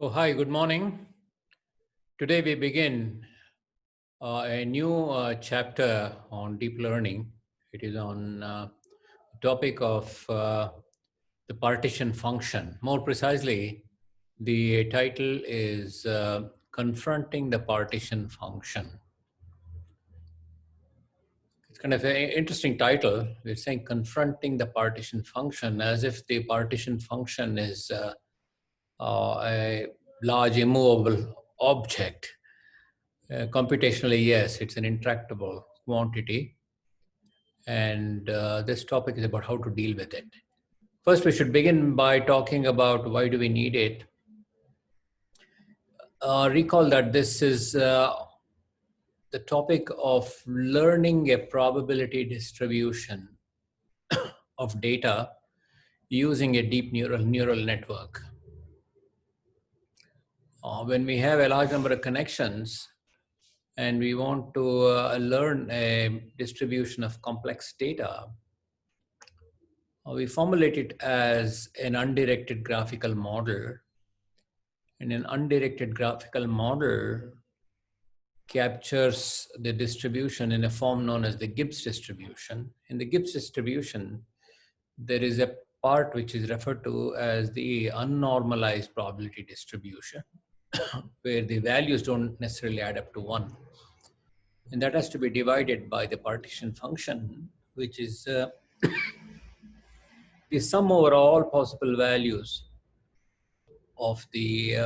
Oh, hi, good morning. Today we begin a new chapter on deep learning. It is on topic of the partition function. More precisely, the title is Confronting the Partition Function. It's kind of an interesting title. We're saying Confronting the Partition Function as if the partition function is a large immovable object. Computationally, yes, it's an intractable quantity. And this topic is about how to deal with it. First, we should begin by talking about why do we need it. Recall that this is the topic of learning a probability distribution of data using a deep neural network. When we have a large number of connections, and we want to learn a distribution of complex data, we formulate it as an undirected graphical model. And an undirected graphical model captures the distribution in a form known as the Gibbs distribution. In the Gibbs distribution, there is a part which is referred to as the unnormalized probability distribution, where the values don't necessarily add up to 1. And that has to be divided by the partition function, which is the sum over all possible values of the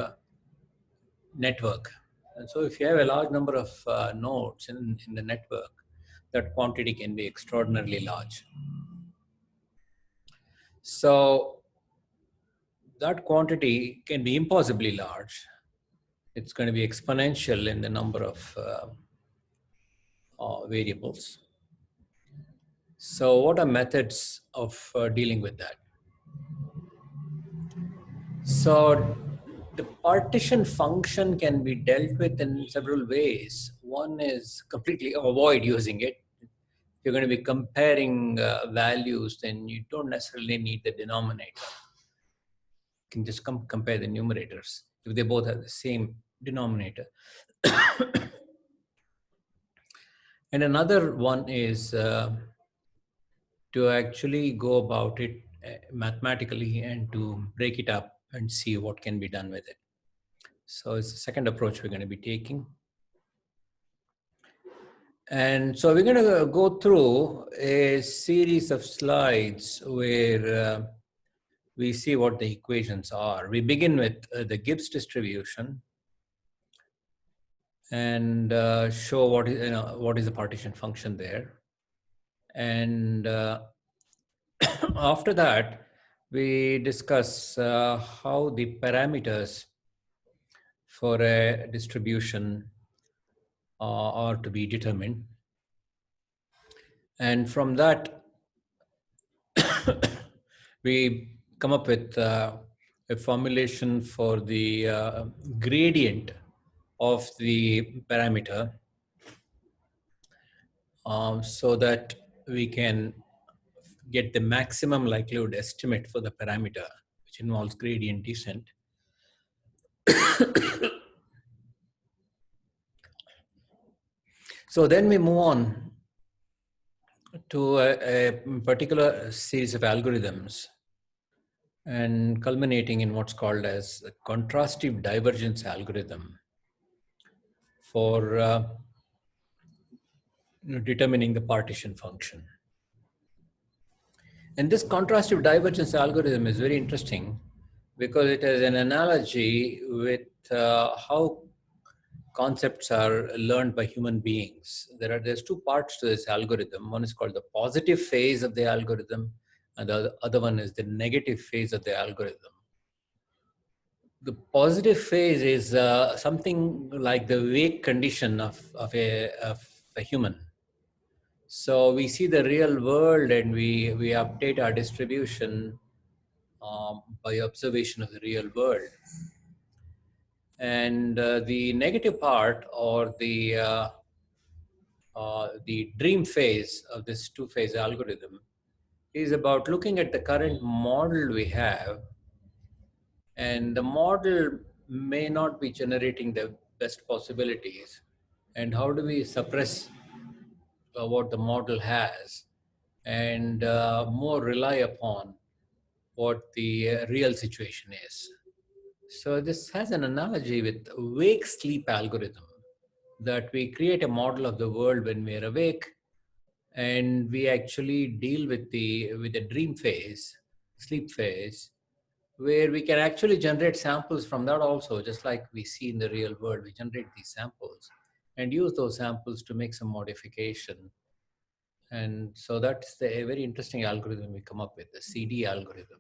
network. And so if you have a large number of nodes in the network, that quantity can be extraordinarily large. So that quantity can be impossibly large. It's going to be exponential in the number of variables. So what are methods of dealing with that? So the partition function can be dealt with in several ways. One is completely avoid using it. If you're going to be comparing values, then you don't necessarily need the denominator. You can just compare the numerators if they both have the same denominator. And another one is to actually go about it mathematically and to break it up and see what can be done with it. So it's the second approach we're going to be taking. And so we're going to go through a series of slides where we see what the equations are. We begin with the Gibbs distribution and show what is the partition function there. And after that, we discuss how the parameters for a distribution are to be determined. And from that, we come up with a formulation for the gradient of the parameter so that we can get the maximum likelihood estimate for the parameter, which involves gradient descent. So then we move on to a particular series of algorithms and culminating in what's called as a contrastive divergence algorithm for determining the partition function. And this contrastive divergence algorithm is very interesting because it has an analogy with how concepts are learned by human beings. There's two parts to this algorithm. One is called the positive phase of the algorithm, and the other one is the negative phase of the algorithm. The positive phase is something like the wake condition of a human. So we see the real world and we update our distribution by observation of the real world. And the negative part, or the dream phase of this two-phase algorithm, is about looking at the current model we have, and the model may not be generating the best possibilities, and how do we suppress what the model has and more rely upon what the real situation is. So this has an analogy with wake sleep algorithm, that we create a model of the world when we are awake, and we actually deal with the dream phase, sleep phase, where we can actually generate samples from that also, just like we see in the real world. We generate these samples and use those samples to make some modification. And so that's the a very interesting algorithm we come up with, the CD algorithm.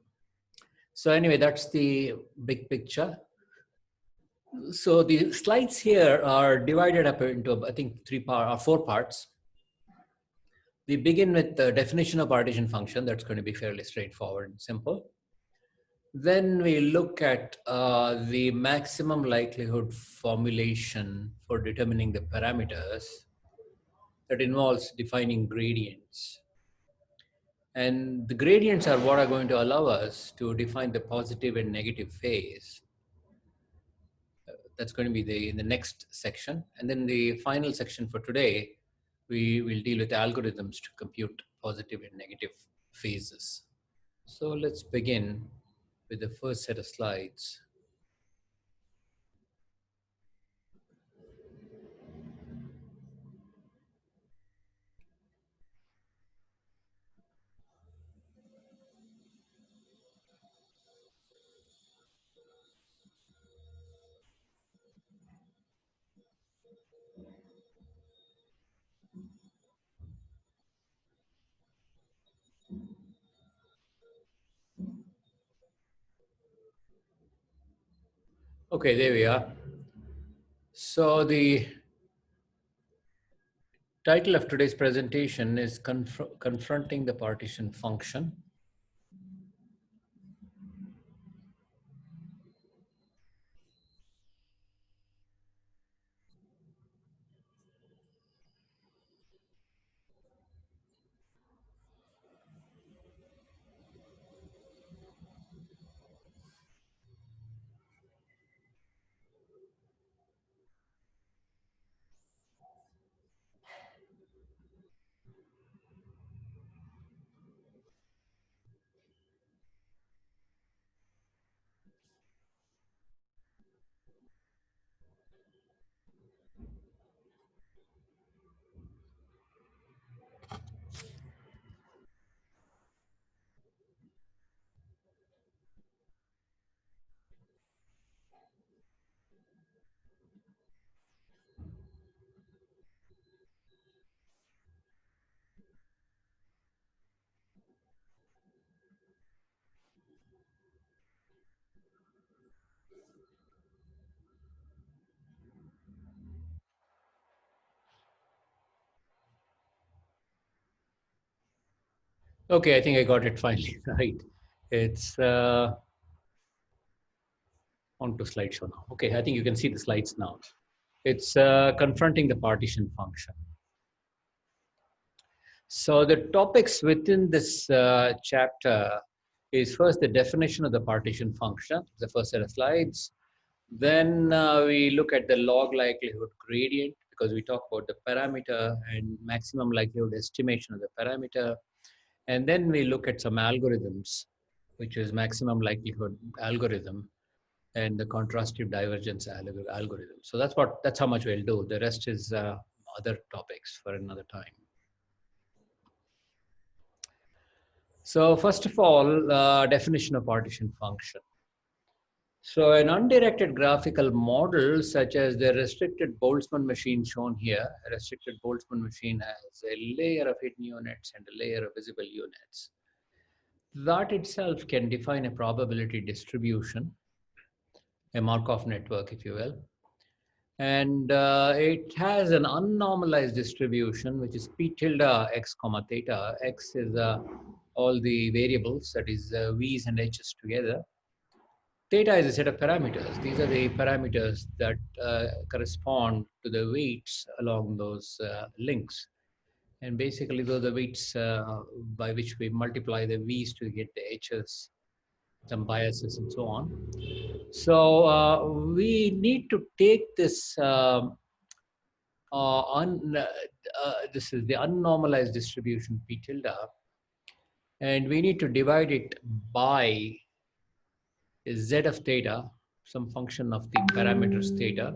So anyway, that's the big picture. So the slides here are divided up into, I think, four parts. We begin with the definition of partition function. That's going to be fairly straightforward and simple. Then we look at the maximum likelihood formulation for determining the parameters. That involves defining gradients. And the gradients are what are going to allow us to define the positive and negative phase. That's going to be in the next section. And then the final section for today, we will deal with algorithms to compute positive and negative phases. So let's begin with the first set of slides. Okay, there we are. So the title of today's presentation is Confronting the Partition Function. Okay, I think I got it finally right. It's on to slideshow now. Okay, I think you can see the slides now. It's confronting the partition function. So the topics within this chapter is first the definition of the partition function, the first set of slides. Then we look at the log likelihood gradient, because we talk about the parameter and maximum likelihood estimation of the parameter. And then we look at some algorithms, which is maximum likelihood algorithm and the contrastive divergence algorithm. So that's how much we'll do. The rest is other topics for another time. So first of all, definition of partition function. So an undirected graphical model, such as the restricted Boltzmann machine shown here, a restricted Boltzmann machine has a layer of hidden units and a layer of visible units. That itself can define a probability distribution, a Markov network, if you will. And it has an unnormalized distribution, which is p tilde x comma theta. X is all the variables, that is v's and h's together. Theta is a set of parameters. These are the parameters that correspond to the weights along those links. And basically, those are the weights by which we multiply the v's to get the h's, some biases and so on. So we need to take this this is the unnormalized distribution P tilde, and we need to divide it by z of theta, some function of the parameters theta,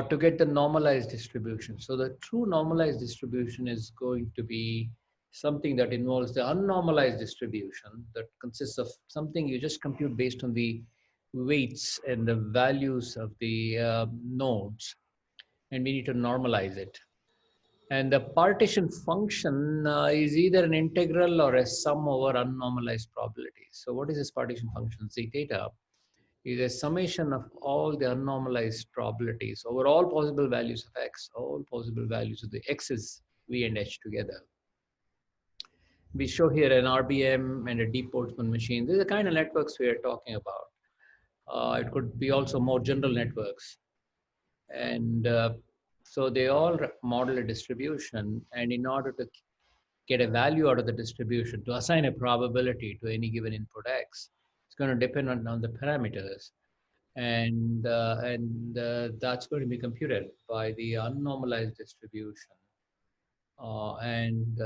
to get the normalized distribution. So the true normalized distribution is going to be something that involves the unnormalized distribution that consists of something you just compute based on the weights and the values of the nodes, and we need to normalize it. And the partition function is either an integral or a sum over unnormalized probabilities. So what is this partition function? Z theta is a summation of all the unnormalized probabilities over all possible values of x, all possible values of the x's, v and h together. We show here an RBM and a deep Boltzmann machine. These are the kind of networks we are talking about. It could be also more general networks. And so they all model a distribution, and in order to get a value out of the distribution, to assign a probability to any given input x, it's going to depend on the parameters. And that's going to be computed by the unnormalized distribution and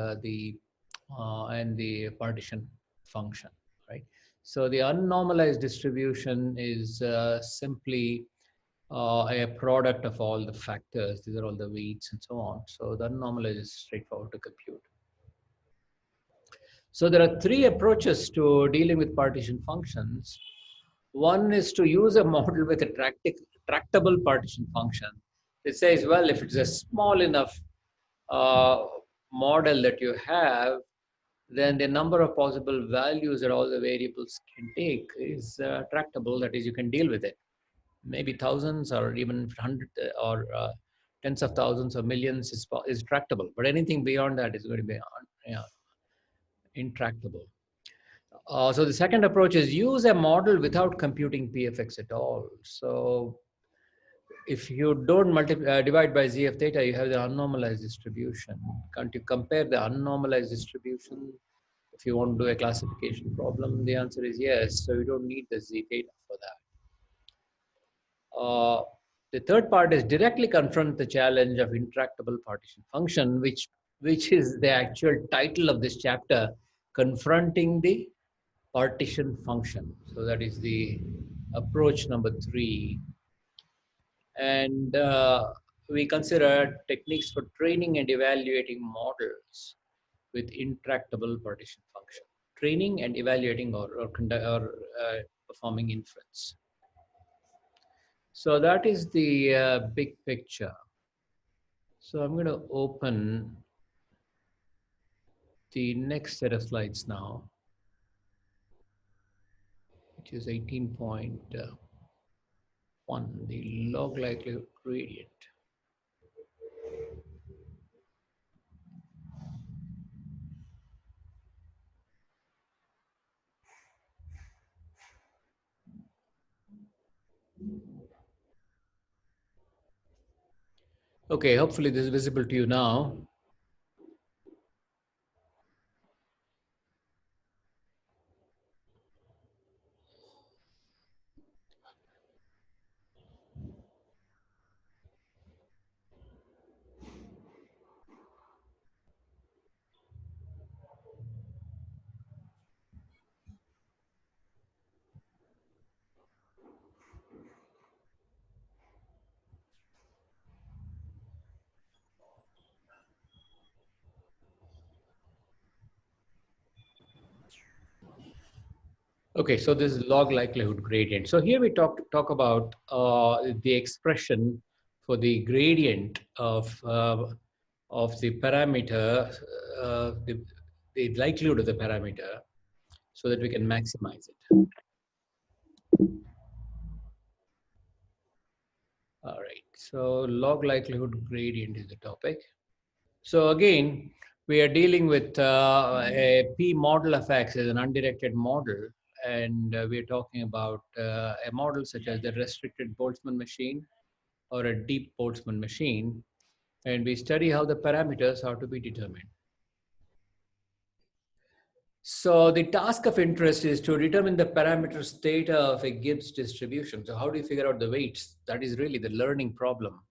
the partition function, right? So the unnormalized distribution is simply a product of all the factors. These are all the weights and so on. So the unnormalized is straightforward to compute. So there are three approaches to dealing with partition functions. One is to use a model with a tractable partition function. It says, well, if it's a small enough uh, model that you have, then the number of possible values that all the variables can take is tractable. That is, you can deal with it. Maybe thousands or even hundreds or tens of thousands or millions is tractable. But anything beyond that is going to be intractable. So the second approach is use a model without computing PFX at all. So if you don't divide by z of theta, you have the unnormalized distribution. Can't you compare the unnormalized distribution if you want to do a classification problem? The answer is yes. So you don't need the z theta for that. The third part is directly confront the challenge of intractable partition function, which is the actual title of this chapter, confronting the partition function. So that is the approach number 3. And we consider techniques for training and evaluating models with intractable partition function. Training and evaluating or performing inference. So that is the big picture. So I'm going to open the next set of slides now, which is 18.1, the log likelihood gradient. Okay, hopefully this is visible to you now. Okay, so this is log likelihood gradient. So here we talk about the expression for the gradient of the parameter, the likelihood of the parameter, so that we can maximize it. All right, so log likelihood gradient is the topic. So again, we are dealing with a P model of X as an undirected model, and we are talking about a model such as the restricted Boltzmann machine or a deep Boltzmann machine, and we study how the parameters are to be determined. So the task of interest is to determine the parameters theta of a Gibbs distribution. So how do you figure out the weights? That is really the learning problem.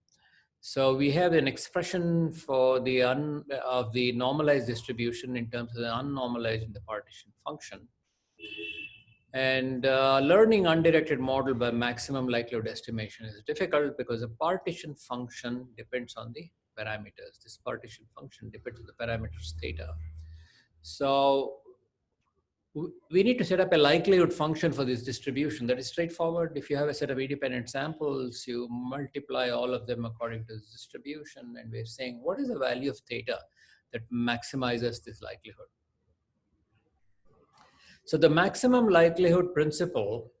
So we have an expression for the of the normalized distribution in terms of the unnormalized in the partition function. And learning undirected model by maximum likelihood estimation is difficult because the partition function depends on the parameters. This partition function depends on the parameters theta. So we need to set up a likelihood function for this distribution that is straightforward. If you have a set of independent samples, you multiply all of them according to this distribution, and we're saying what is the value of theta that maximizes this likelihood. So the maximum likelihood principle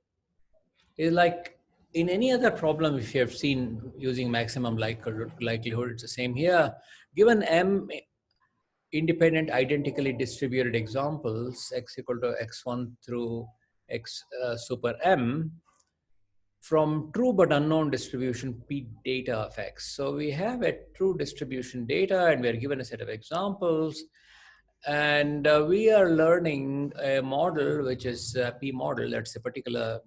is like in any other problem, if you have seen using maximum likelihood, it's the same here. Given m independent identically distributed examples, x equal to x1 through x super m, from true but unknown distribution p data of x. So we have a true distribution data and we are given a set of examples, and we are learning a model which is a p model. That's a particular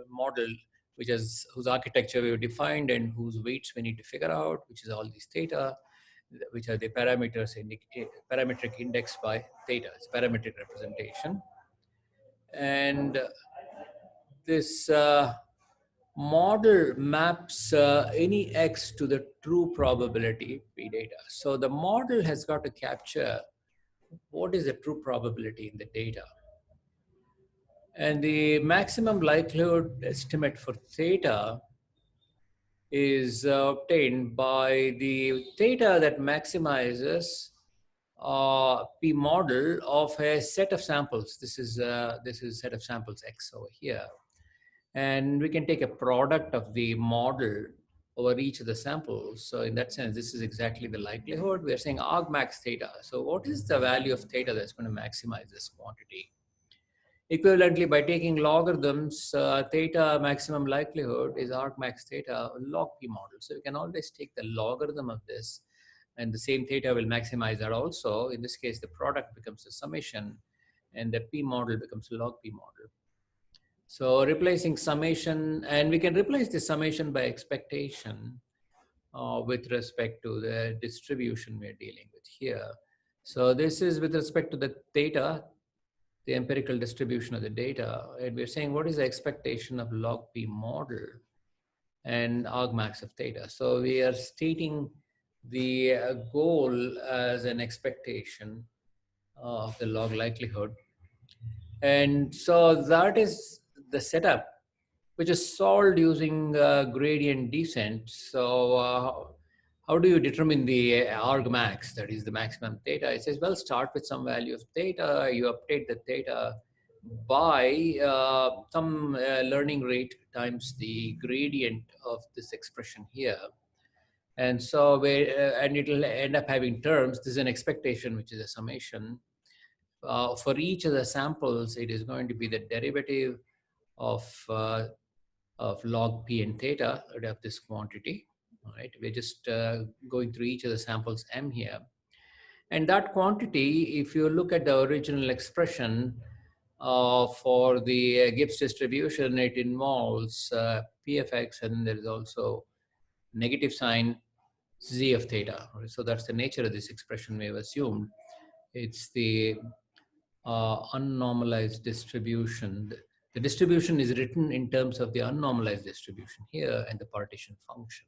model which is whose architecture we have defined and whose weights we need to figure out, which is all these theta, which are the parameters parametric index by theta. It's parametric representation. And this model maps any x to the true probability p data. So the model has got to capture what is the true probability in the data. And the maximum likelihood estimate for theta is obtained by the theta that maximizes p model of a set of samples. This is a set of samples x over here. And we can take a product of the model over each of the samples. So in that sense, this is exactly the likelihood. We're saying argmax theta. So what is the value of theta that's going to maximize this quantity? Equivalently, by taking logarithms, theta maximum likelihood is argmax theta log p model. So we can always take the logarithm of this, and the same theta will maximize that also. In this case, the product becomes a summation, and the p model becomes a log p model. So replacing summation, and we can replace the summation by expectation with respect to the distribution we're dealing with here. So this is with respect to the theta, the empirical distribution of the data. And we're saying what is the expectation of log p model and argmax of theta. So we are stating the goal as an expectation of the log likelihood. And so that is the setup, which is solved using gradient descent. So how do you determine the argmax, that is the maximum theta? It says, well, start with some value of theta. You update the theta by some learning rate times the gradient of this expression here. And so and it'll end up having terms. This is an expectation, which is a summation. For each of the samples, it is going to be the derivative of log p and theta of this quantity. All right, we're just going through each of the samples m here. And that quantity, if you look at the original expression for the Gibbs distribution, it involves p of x, and there is also negative sign z of theta. Right? So that's the nature of this expression we have assumed. It's the unnormalized distribution. The distribution is written in terms of the unnormalized distribution here and the partition function.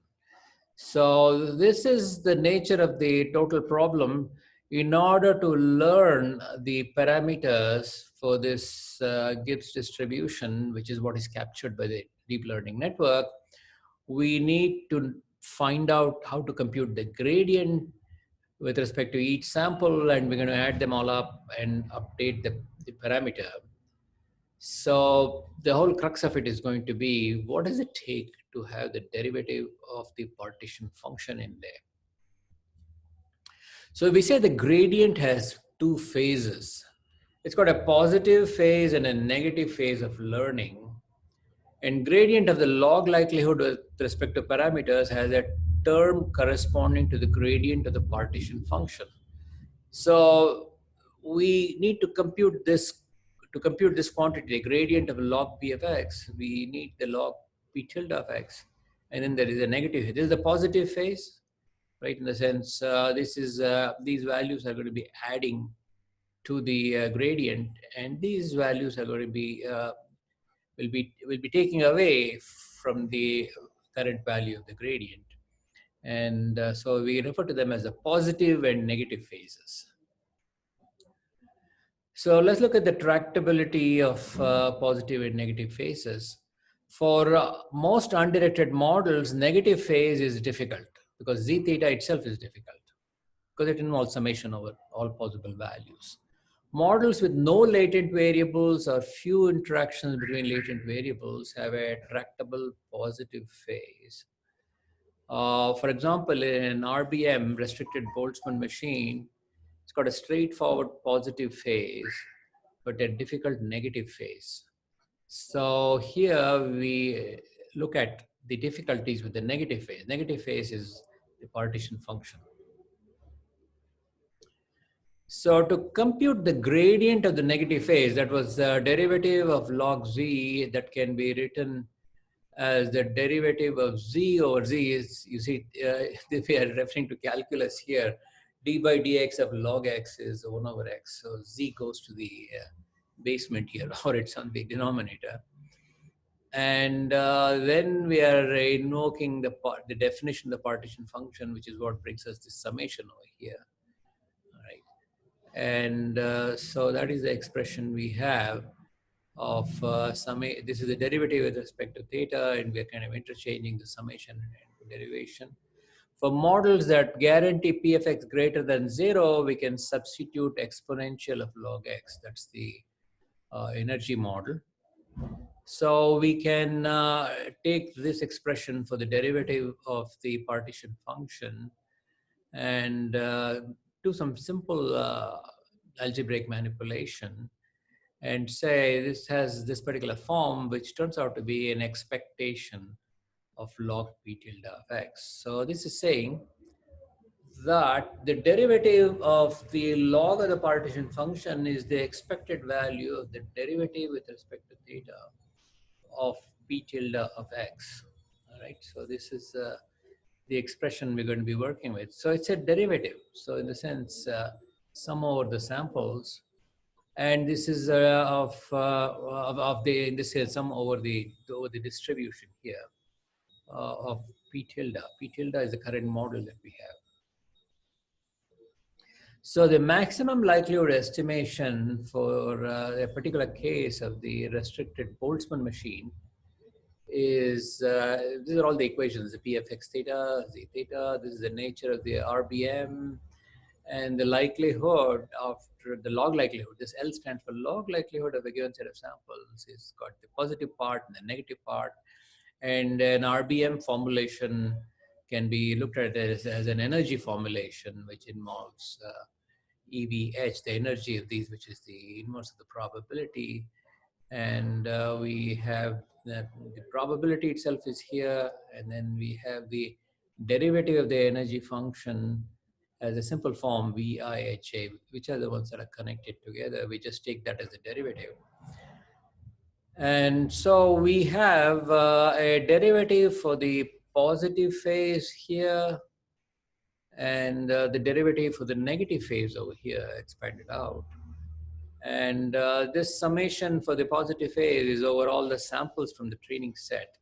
So this is the nature of the total problem. In order to learn the parameters for this Gibbs distribution, which is what is captured by the deep learning network, we need to find out how to compute the gradient with respect to each sample, and we're going to add them all up and update the parameter. So the whole crux of it is going to be, what does it take to have the derivative of the partition function in there? So we say the gradient has two phases. It's got a positive phase and a negative phase of learning. And gradient of the log likelihood with respect to parameters has a term corresponding to the gradient of the partition function. So we need to compute this. To compute this quantity, the gradient of log p of x, we need the log p tilde of x, and then there is a negative. This is the positive phase, right? In the sense, this is these values are going to be adding to the gradient, and these values are going to be will be taking away from the current value of the gradient, and so we refer to them as the positive and negative phases. So let's look at the tractability of positive and negative phases. For most undirected models, negative phase is difficult because z theta itself is difficult because it involves summation over all possible values. Models with no latent variables or few interactions between latent variables have a tractable positive phase. For example, in an RBM, restricted Boltzmann machine, it's got a straightforward positive phase, but a difficult negative phase. So here we look at the difficulties with the negative phase. Negative phase is the partition function. So to compute the gradient of the negative phase, that was the derivative of log z, that can be written as the derivative of z over z is, you see, if we are referring to calculus here, d by dx of log x is 1 over x. So z goes to the basement here, or it's on the denominator. And then we are invoking the definition of the partition function, which is what brings us this summation over here. All right. And so that is the expression we have of this is the derivative with respect to theta, and we're kind of interchanging the summation and derivation. For models that guarantee p of x greater than 0, we can substitute exponential of log x. That's the energy model. So we can take this expression for the derivative of the partition function and do some simple algebraic manipulation and say this has this particular form, which turns out to be an expectation of log p tilde of x. So this is saying that the derivative of the log of the partition function is the expected value of the derivative with respect to theta of p tilde of x. All right, so this is the expression we're going to be working with. So it's a derivative. So in the sense, sum over the samples, and this is of the, in this case, sum over the distribution here of p tilde. P tilde is the current model that we have. So the maximum likelihood estimation for a particular case of the restricted Boltzmann machine is, these are all the equations, the p of x theta, z theta, this is the nature of the RBM, and the likelihood after the log likelihood, this L stands for log likelihood of a given set of samples, is got the positive part and the negative part, and an RBM formulation can be looked at as an energy formulation, which involves EVH, the energy of these, which is the inverse of the probability. And we have that the probability itself is here, and then we have the derivative of the energy function as a simple form VIHA, which are the ones that are connected together. We just take that as a derivative. And so we have a derivative for the positive phase here, and the derivative for the negative phase over here expanded out. And this summation for the positive phase is over all the samples from the training set.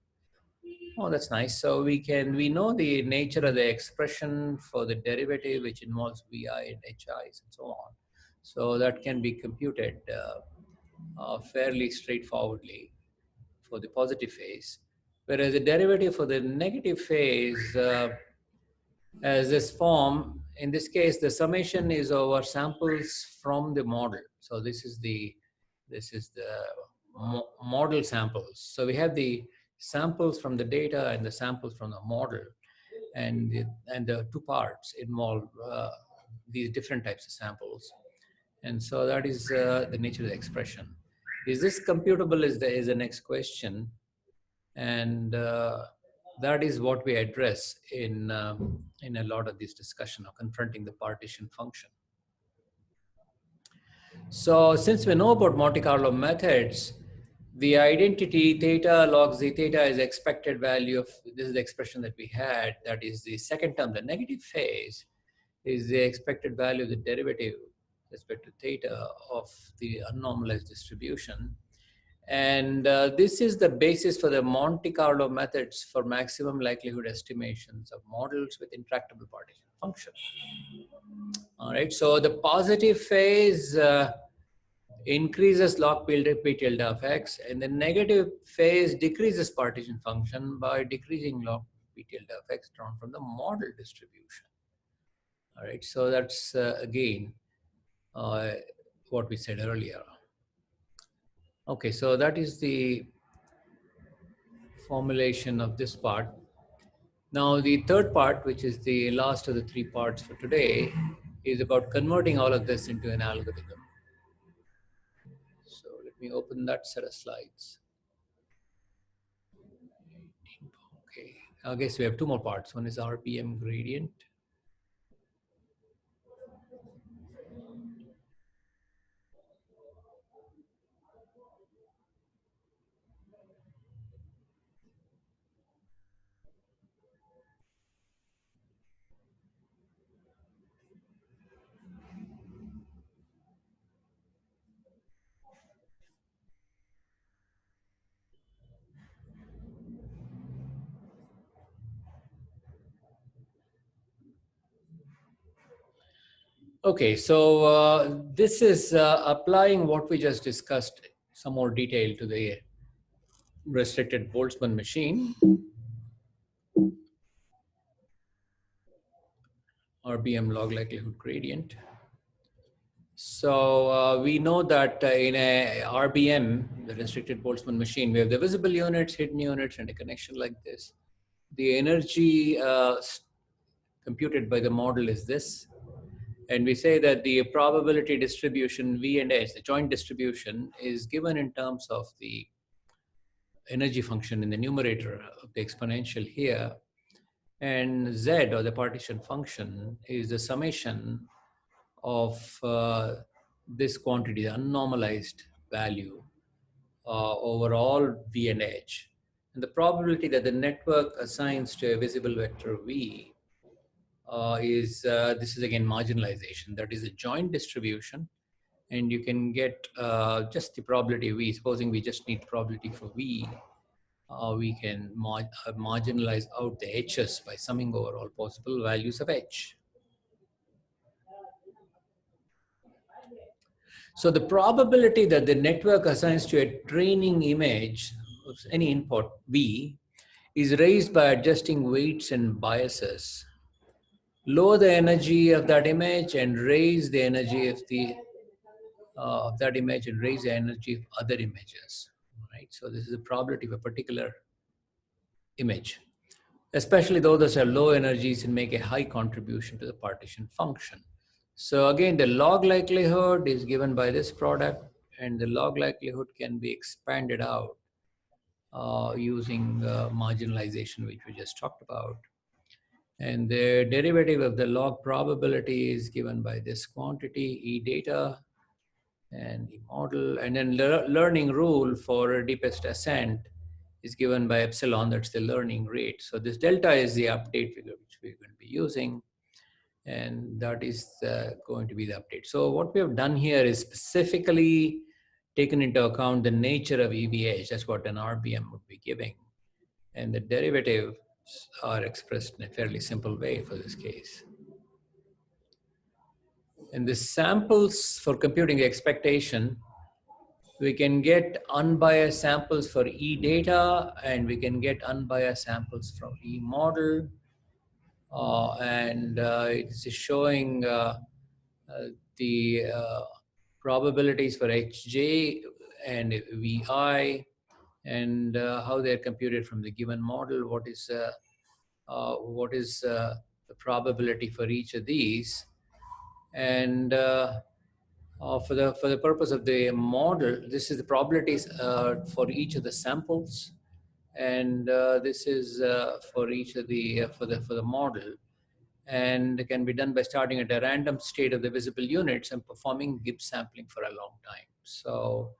Oh, that's nice. So we know the nature of the expression for the derivative, which involves VI and HIs and so on. So that can be computed fairly straightforwardly for the positive phase. Whereas the derivative for the negative phase as this form, in this case, the summation is over samples from the model. So this is the model samples. So we have the samples from the data and the samples from the model, and the two parts involve these different types of samples. And so that is the nature of the expression. Is this computable is the next question. And that is what we address in a lot of this discussion of confronting the partition function. So since we know about Monte Carlo methods, the identity theta log z theta is expected value of, this is the expression that we had, that is the second term, the negative phase is the expected value of the derivative with respect to theta of the unnormalized distribution. And this is the basis for the Monte Carlo methods for maximum likelihood estimations of models with intractable partition function. All right, so the positive phase increases log p tilde of x, and the negative phase decreases partition function by decreasing log p tilde of x drawn from the model distribution. All right, so that's again what we said earlier. Okay, so that is the formulation of this part. Now, the third part, which is the last of the three parts for today, is about converting all of this into an algorithm. So let me open that set of slides. Okay, I guess we have two more parts. One is RPM gradient. Okay, so this is applying what we just discussed, some more detail to the restricted Boltzmann machine, RBM log likelihood gradient. So we know that in a RBM, the restricted Boltzmann machine, we have the visible units, hidden units, and a connection like this. The energy computed by the model is this. And we say that the probability distribution V and S, the joint distribution, is given in terms of the energy function in the numerator of the exponential here. And Z, or the partition function, is the summation of this quantity, the unnormalized value, over all V and H. And the probability that the network assigns to a visible vector V this is again marginalization. That is a joint distribution. And you can get just the probability of V. Supposing we just need probability for V, we can marginalize out the H's by summing over all possible values of H. So the probability that the network assigns to a training image of any input V is raised by adjusting weights and biases. Lower the energy of that image and raise the energy of that image and raise the energy of other images. Right. So this is the probability of a particular image, especially though those are low energies and make a high contribution to the partition function. So again, the log likelihood is given by this product, and the log likelihood can be expanded out using marginalization, which we just talked about. And the derivative of the log probability is given by this quantity, E data, and the model. And then learning rule for deepest ascent is given by epsilon, that's the learning rate. So this delta is the update figure which we're going to be using. And that is going to be the update. So what we have done here is specifically taken into account the nature of EVH. That's what an RBM would be giving. And the derivatives are expressed in a fairly simple way for this case. And the samples for computing the expectation, we can get unbiased samples for E data, and we can get unbiased samples from E model. It's showing the probabilities for Hj and Vi, and how they're computed from the given model. What is the probability for each of these? And for the purpose of the model, this is the probabilities for each of the samples, and this is for each of the for the model. and can be done by starting at a random state of the visible units and performing Gibbs sampling for a long time. So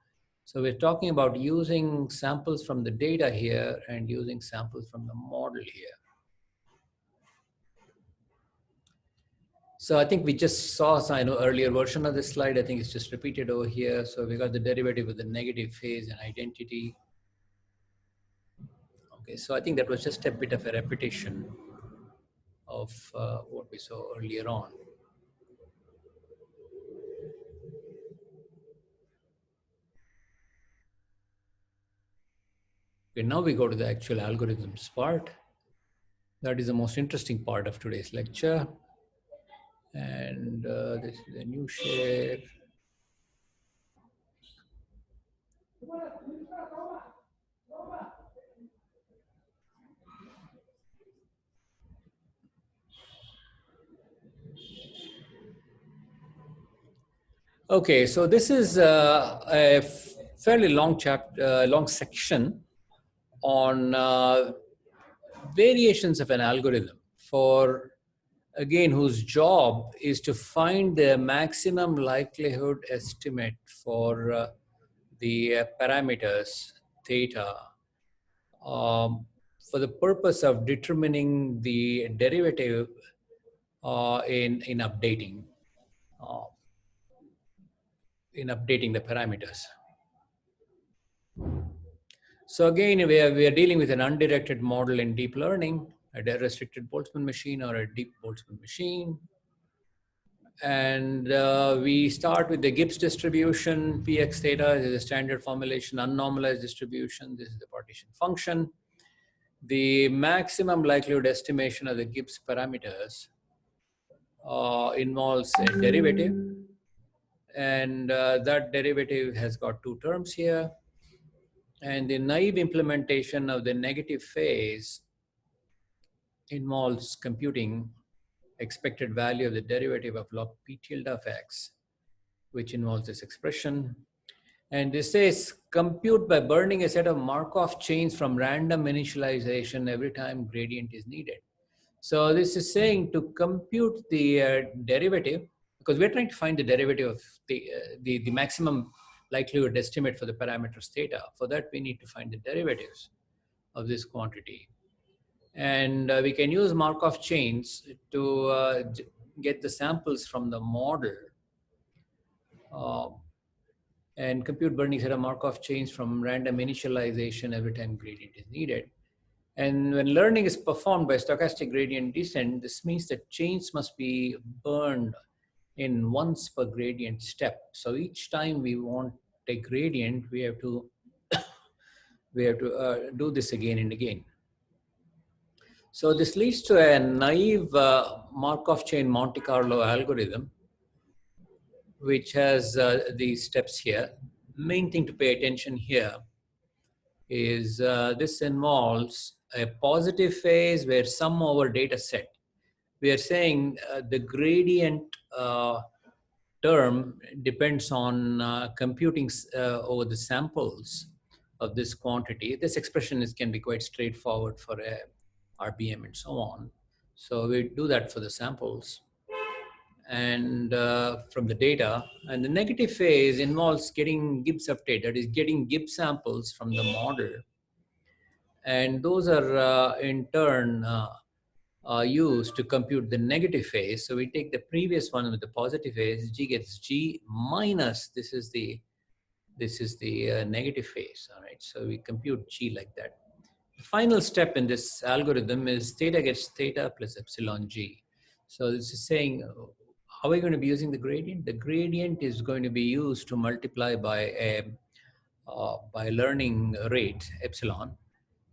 we're talking about using samples from the data here and using samples from the model here. So I think we just saw some earlier version of this slide. I think it's just repeated over here. So we got the derivative with the negative phase and identity. Okay, so I think that was just a bit of a repetition of what we saw earlier on. Okay, now we go to the actual algorithms part. That is the most interesting part of today's lecture. And this is a new share. Okay, so this is a fairly long chapter, long section on variations of an algorithm for, again, whose job is to find the maximum likelihood estimate for the parameters theta for the purpose of determining the derivative in updating the parameters. So again, we are dealing with an undirected model in deep learning, a restricted Boltzmann machine or a deep Boltzmann machine. And we start with the Gibbs distribution. Px theta is a standard formulation, unnormalized distribution. This is the partition function. The maximum likelihood estimation of the Gibbs parameters involves a derivative. And that derivative has got two terms here. And the naive implementation of the negative phase involves computing expected value of the derivative of log p tilde of x, which involves this expression. And this says compute by burning a set of Markov chains from random initialization every time gradient is needed. So this is saying to compute the derivative, because we're trying to find the derivative of the maximum likelihood estimate for the parameters theta. For that, we need to find the derivatives of this quantity. And we can use Markov chains to get the samples from the model and compute burning set of Markov chains from random initialization every time gradient is needed. And when learning is performed by stochastic gradient descent, this means that chains must be burned in once per gradient step. So each time we want a gradient, we have to do this again and again. So this leads to a naive Markov chain Monte Carlo algorithm, which has these steps here. Main thing to pay attention here is this involves a positive phase where sum over data set. We are saying the gradient term depends on computing over the samples of this quantity. This expression can be quite straightforward for a RBM and so on. So we do that for the samples and from the data. And the negative phase involves getting Gibbs update, that is getting Gibbs samples from the model. And those are in turn used to compute the negative phase. So we take the previous one with the positive phase, G gets G minus, this is the negative phase, all right? So we compute G like that. The final step in this algorithm is theta gets theta plus epsilon G. So this is saying, how are we going to be using the gradient? The gradient is going to be used to multiply by a learning rate, epsilon.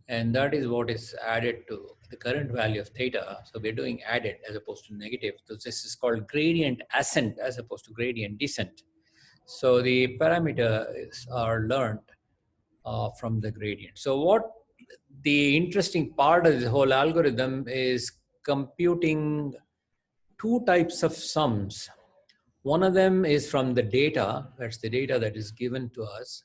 And that is what is added to the current value of theta. So we're doing added as opposed to negative. So this is called gradient ascent as opposed to gradient descent. So the parameters are learned from the gradient. So what the interesting part of the whole algorithm is computing two types of sums. One of them is from the data, that's the data that is given to us.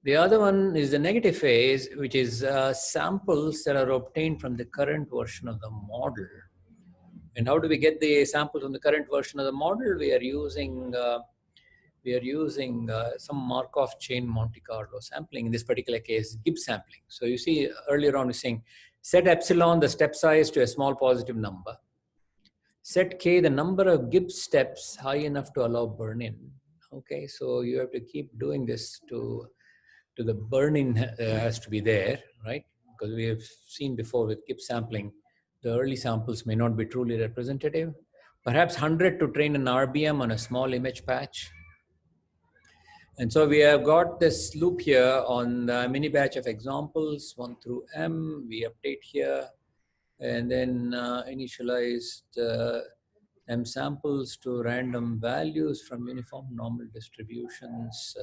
The other one is the negative phase, which is samples that are obtained from the current version of the model. And how do we get the samples from the current version of the model? We are using some Markov chain Monte Carlo sampling, in this particular case, Gibbs sampling. So you see earlier on we're saying set epsilon, the step size, to a small positive number. Set k, the number of Gibbs steps high enough to allow burn-in. Okay, so you have to keep doing this to the burn-in has to be there, right? Because we have seen before with Gibbs sampling, the early samples may not be truly representative. Perhaps 100 to train an RBM on a small image patch. And so we have got this loop here on the mini batch of examples, 1 through M. We update here and then initialized M samples to random values from uniform normal distributions.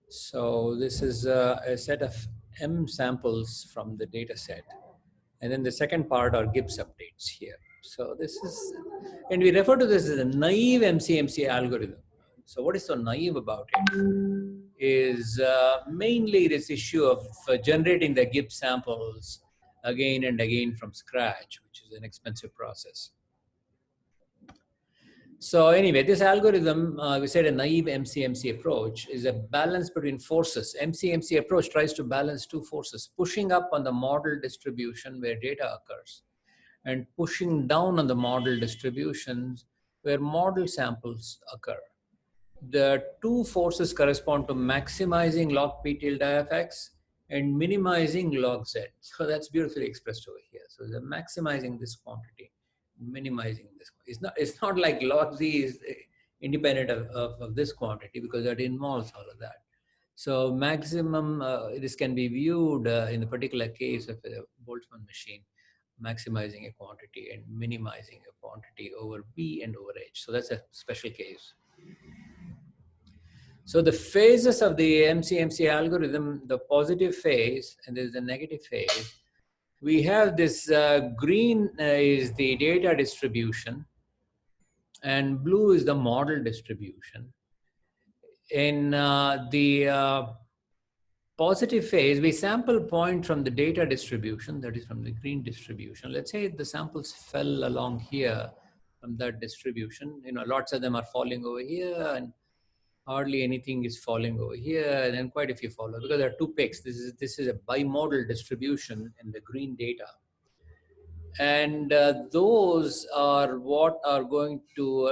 So this is a set of M samples from the data set. And then the second part are Gibbs updates here. So this is, and we refer to this as a naive MCMC algorithm. So what is so naive about it is mainly this issue of generating the Gibbs samples again and again from scratch, which is an expensive process. So anyway, this algorithm, we said a naive MCMC approach, is a balance between forces. MCMC approach tries to balance two forces, pushing up on the model distribution where data occurs and pushing down on the model distributions where model samples occur. The two forces correspond to maximizing log P tilde fx and minimizing log z. So that's beautifully expressed over here. So they're maximizing this quantity, minimizing this. It's not like log z is independent of this quantity, because that involves all of that. So maximum, this can be viewed in the particular case of a Boltzmann machine, maximizing a quantity and minimizing a quantity over B and over H. So that's a special case. So the phases of the MCMC algorithm, the positive phase and there's the negative phase. We have this green is the data distribution and blue is the model distribution. In the positive phase, we sample point from the data distribution, that is from the green distribution. Let's say the samples fell along here from that distribution. You know, lots of them are falling over here and hardly anything is falling over here, and then quite a few follow because there are two peaks. This is a bimodal distribution in the green data. And those are what are going to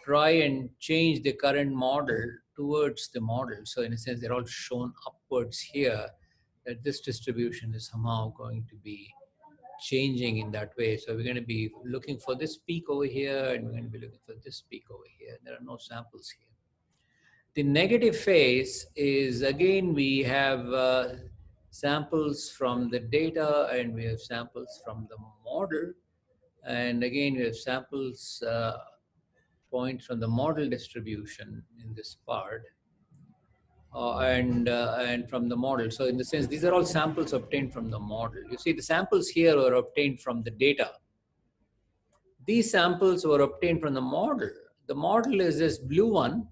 try and change the current model towards the model. So in a sense, they're all shown upwards here, that this distribution is somehow going to be changing in that way. So we're going to be looking for this peak over here, and we're going to be looking for this peak over here. There are no samples here. The negative phase is, again, we have samples from the data and we have samples from the model. And again, we have samples points from the model distribution in this part and from the model. So in the sense, these are all samples obtained from the model. You see the samples here are obtained from the data. These samples were obtained from the model. The model is this blue one.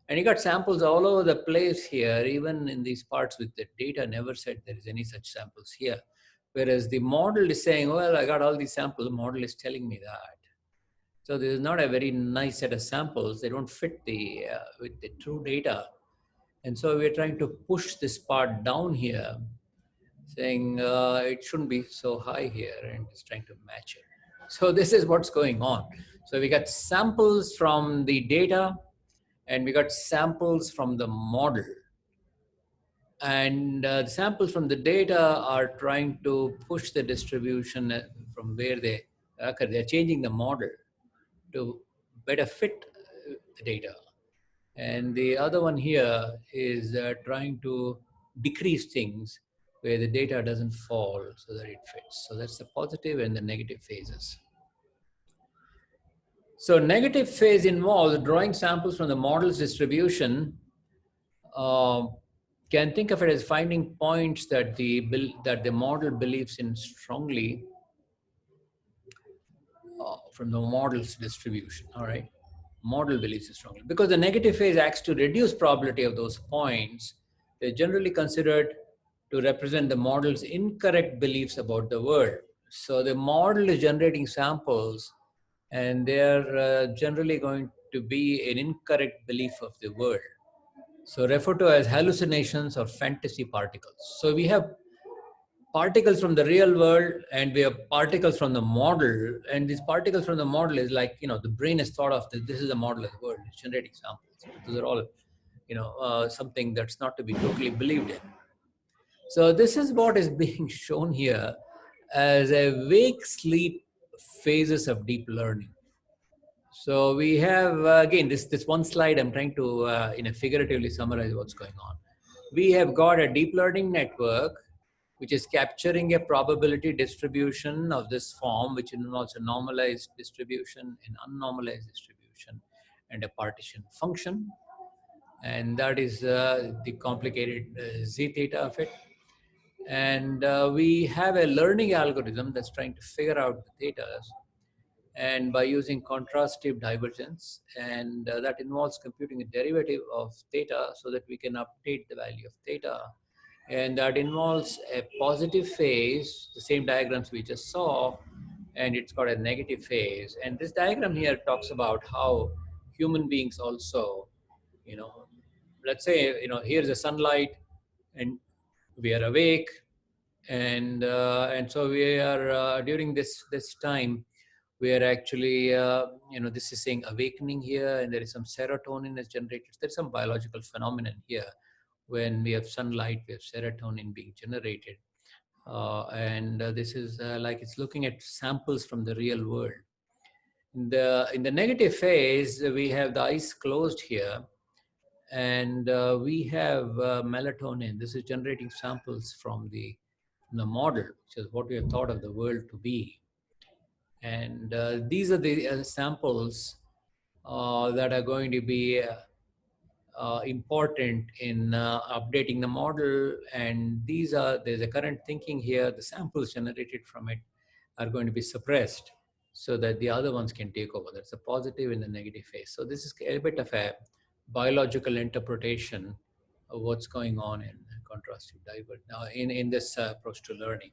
And you got samples all over the place here, even in these parts with the data never said there is any such samples here. Whereas the model is saying, well, I got all these samples, the model is telling me that. So this is not a very nice set of samples. They don't fit with the true data. And so we're trying to push this part down here, saying it shouldn't be so high here, and it's trying to match it. So this is what's going on. So we got samples from the data, and we got samples from the model. And the samples from the data are trying to push the distribution from where they occur. They're changing the model to better fit the data. And the other one here is trying to decrease things where the data doesn't fall so that it fits. So that's the positive and the negative phases. So negative phase involves drawing samples from the model's distribution. Can think of it as finding points that the model believes in strongly from the model's distribution. All right, model believes it strongly, because the negative phase acts to reduce probability of those points. They're generally considered to represent the model's incorrect beliefs about the world. So the model is generating samples and they are generally going to be an incorrect belief of the world. So referred to as hallucinations or fantasy particles. So we have particles from the real world and we have particles from the model, and these particles from the model is like, the brain has thought of this is the model of the world, it's generating samples. But those are all, something that's not to be totally believed in. So this is what is being shown here as a wake sleep phases of deep learning. So we have, again, this one slide, I'm trying to figuratively summarize what's going on. We have got a deep learning network which is capturing a probability distribution of this form, which involves a normalized distribution, an unnormalized distribution, and a partition function. And that is the complicated z theta of it. And we have a learning algorithm that's trying to figure out the thetas, and by using contrastive divergence, and that involves computing a derivative of theta so that we can update the value of theta. And that involves a positive phase, the same diagrams we just saw, and it's got a negative phase. And this diagram here talks about how human beings also, let's say, here's the sunlight and we are awake, and so we are during this time we are actually this is saying awakening here, and there is some serotonin is generated. There's some biological phenomenon here. When we have sunlight, we have serotonin being generated, and this is like it's looking at samples from the real world. In the negative phase, we have the eyes closed here, and we have melatonin. This is generating samples from the model, which is what we have thought of the world to be. And these are the samples that are going to be important in updating the model. And there's a current thinking here, the samples generated from it are going to be suppressed so that the other ones can take over. That's a positive and the negative phase. So this is a bit of a biological interpretation of what's going on in contrastive divergence now in this approach to learning.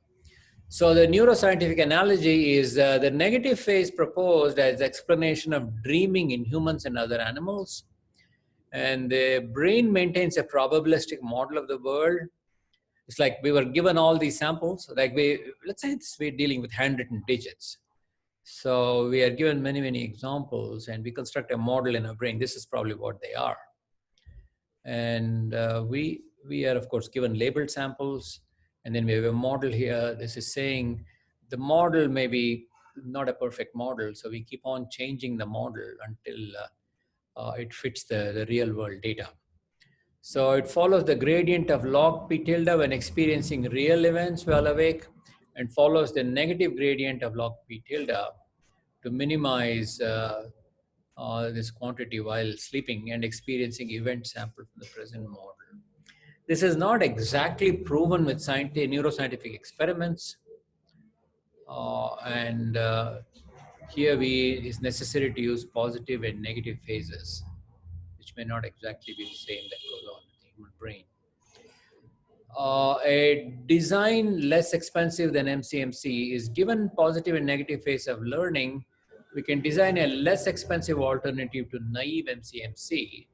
So the neuroscientific analogy is the negative phase proposed as explanation of dreaming in humans and other animals. And the brain maintains a probabilistic model of the world. It's like we were given all these samples, like let's say we're dealing with handwritten digits. So we are given many, many examples and we construct a model in our brain. This is probably what they are. And we are, of course, given labeled samples. And then we have a model here. This is saying the model may be not a perfect model. So we keep on changing the model until it fits the real world data. So it follows the gradient of log p tilde when experiencing real events while awake, and follows the negative gradient of log p tilde to minimize this quantity while sleeping and experiencing event sample from the present model. This is not exactly proven with neuroscientific experiments. And here it's necessary to use positive and negative phases, which may not exactly be the same that goes on in the human brain. A design less expensive than MCMC is given positive and negative phase of learning. We can design a less expensive alternative to naive MCMC.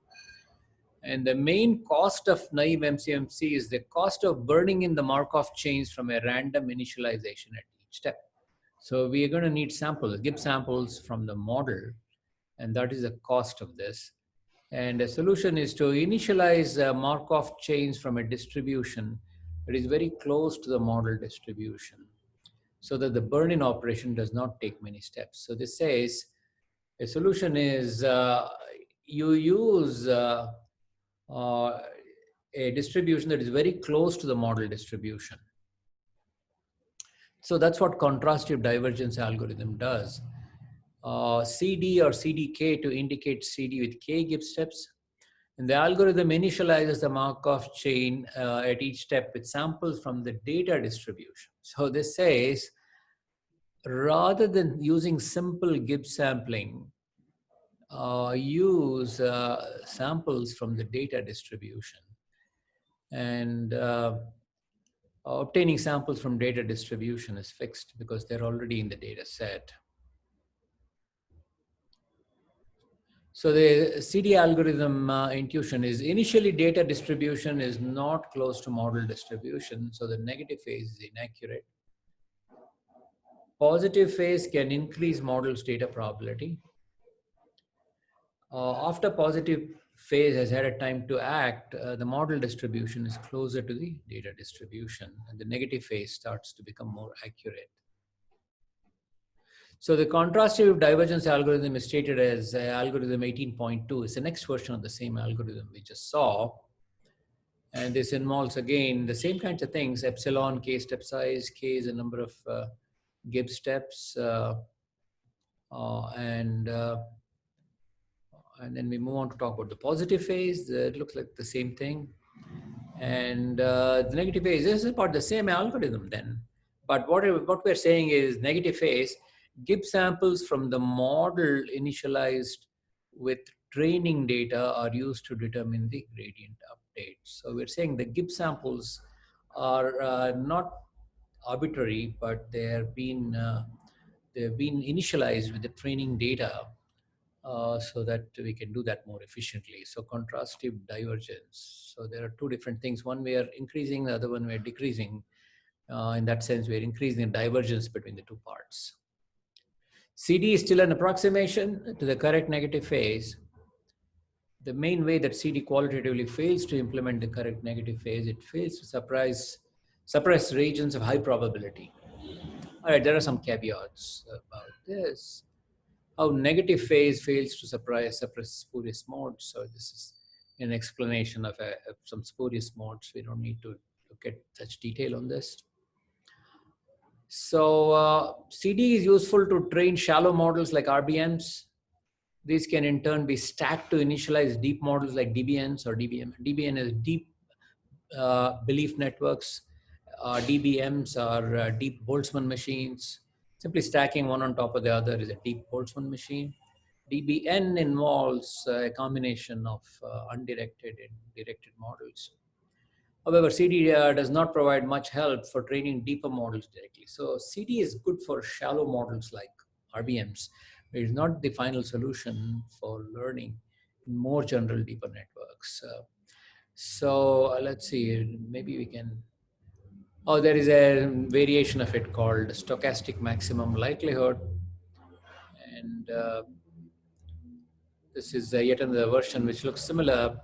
And the main cost of naive MCMC is the cost of burning in the Markov chains from a random initialization at each step. So we are going to need samples, give samples from the model, and that is the cost of this. And the solution is to initialize Markov chains from a distribution that is very close to the model distribution, so that the burn-in operation does not take many steps. So this says a solution is you use a distribution that is very close to the model distribution. So that's what contrastive divergence algorithm does. CD or CDK to indicate CD with K Gibbs steps. And the algorithm initializes the Markov chain at each step with samples from the data distribution. So this says, rather than using simple Gibbs sampling, use samples from the data distribution. And obtaining samples from data distribution is fixed because they're already in the data set. So the CD algorithm intuition is initially data distribution is not close to model distribution, so the negative phase is inaccurate. Positive phase can increase model's data probability. After positive phase has had a time to act, the model distribution is closer to the data distribution, and the negative phase starts to become more accurate. So the contrastive divergence algorithm is stated as algorithm 18.2. It's the next version of the same algorithm we just saw. And this involves, again, the same kinds of things: epsilon, k step size, k is a number of Gibbs steps, and then we move on to talk about the positive phase. It looks like the same thing. And the negative phase, this is about the same algorithm then. But what we're saying is negative phase, Gibbs samples from the model initialized with training data are used to determine the gradient update. So we're saying the Gibbs samples are not arbitrary, but they've been initialized with the training data so that we can do that more efficiently. So contrastive divergence. So there are two different things. One we are increasing, the other one we are decreasing. In that sense, we are increasing the divergence between the two parts. CD is still an approximation to the correct negative phase. The main way that CD qualitatively fails to implement the correct negative phase, it fails to suppress regions of high probability. All right, there are some caveats about this. How negative phase fails to suppress spurious modes. So this is an explanation of some spurious modes. We don't need to look at such detail on this. So CD is useful to train shallow models like RBMs. These can in turn be stacked to initialize deep models like DBNs or DBM. DBN is deep belief networks. DBMs are deep Boltzmann machines. Simply stacking one on top of the other is a deep Boltzmann machine. DBN involves a combination of undirected and directed models. However, CD does not provide much help for training deeper models directly. So CD is good for shallow models like RBMs, but it's not the final solution for learning more general deeper networks. So let's see, maybe we can, oh, there is a variation of it called stochastic maximum likelihood. And this is yet another version which looks similar.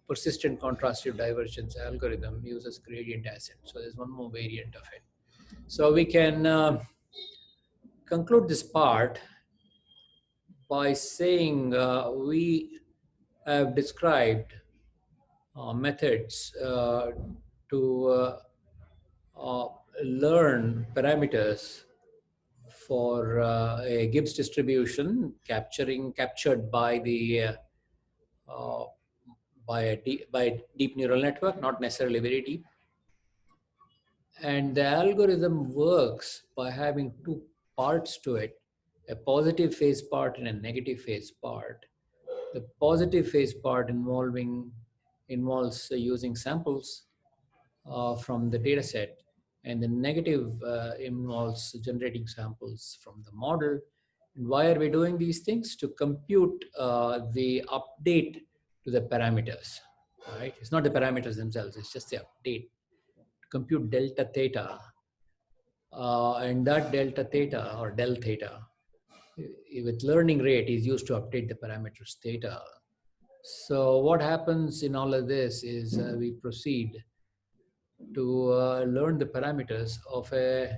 Persistent contrastive divergence algorithm uses gradient ascent. So there's one more variant of it. So we can conclude this part by saying we have described methods to learn parameters for a Gibbs distribution captured by the by a deep neural network, not necessarily very deep. And the algorithm works by having two parts to it, a positive phase part and a negative phase part. The positive phase part involves using samples from the data set, and the negative involves generating samples from the model. And why are we doing these things? To compute the update to the parameters, right? It's not the parameters themselves, it's just the update. Compute delta theta, and that delta theta or del theta with learning rate is used to update the parameters theta. So what happens in all of this is we proceed to learn the parameters of a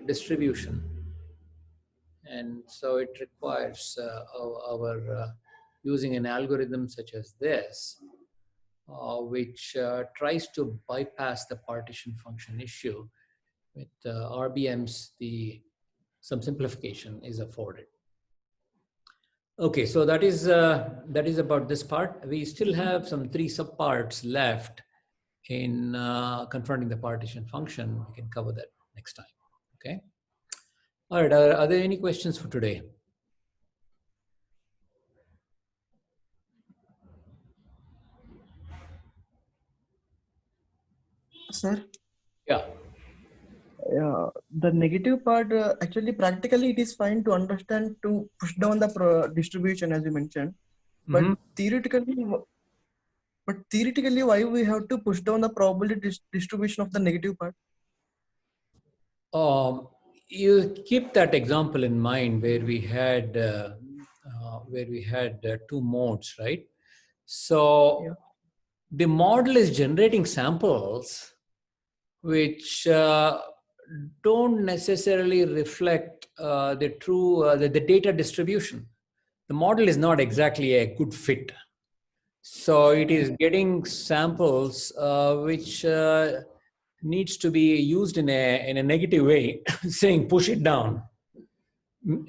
distribution. And so it requires our using an algorithm such as this, which tries to bypass the partition function issue. With RBMs, some simplification is afforded. Okay, so that is about this part. We still have some 3 subparts left in confronting the partition function. We can cover that next time. Okay. All right. Are there any questions for today? Sir? Yeah. Yeah, The negative part, actually, practically, it is fine to understand to push down the distribution as you mentioned, but Mm-hmm. theoretically, why we have to push down the probability distribution of the negative part? Um, you keep that example in mind where we had two modes, right? So Yeah. the model is generating samples which don't necessarily reflect the true the data distribution. The model is not exactly a good fit. So it is getting samples which needs to be used in a negative way, saying push it down.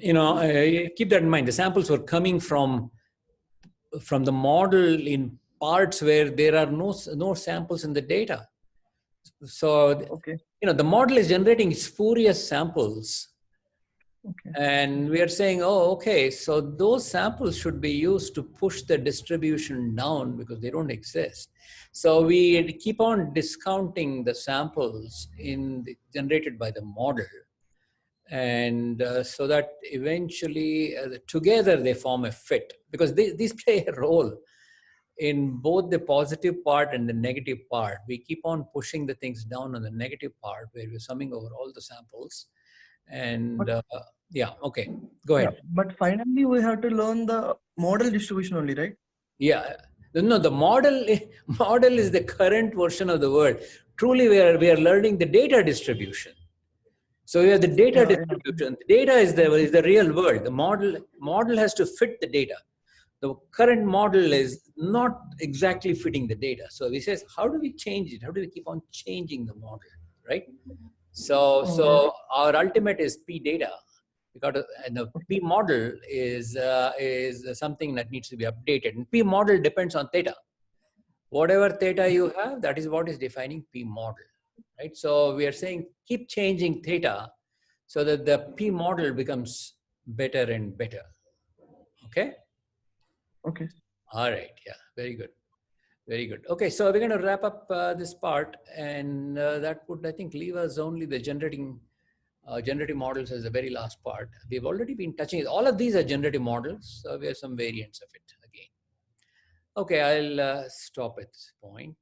You know, keep that in mind. The samples were coming from the model in parts where there are no samples in the data. So Okay. you know the model is generating spurious samples, Okay. and we are saying, oh, okay, so those samples should be used to push the distribution down because they don't exist. So we keep on discounting the samples generated by the model, and so that eventually together they form a fit, because these play a role in both the positive part and the negative part. We keep on pushing the things down on the negative part where we're summing over all the samples. And But yeah, okay, go yeah, ahead. but finally we have to learn the model distribution only, right? Yeah, no, the model is the current version of the word. Truly, we are learning the data distribution. So we have the data Yeah, yeah. distribution. The data is the real world. The model has to fit the data. The current model is not exactly fitting the data. So we says, how do we change it? How do we keep on changing the model, right? So All right. our ultimate is P data, because and the P model is something that needs to be updated. And P model depends on theta. Whatever theta you have, that is what is defining P model, right? So we are saying keep changing theta so that the P model becomes better and better. Okay. Okay. All right. Yeah. Very good. Very good. Okay, so we're going to wrap up this part, and that would, I think, leave us only the generative models as the very last part. We've already been touching it. All of these are generative models. So we have some variants of it again. Okay, I'll stop at this point.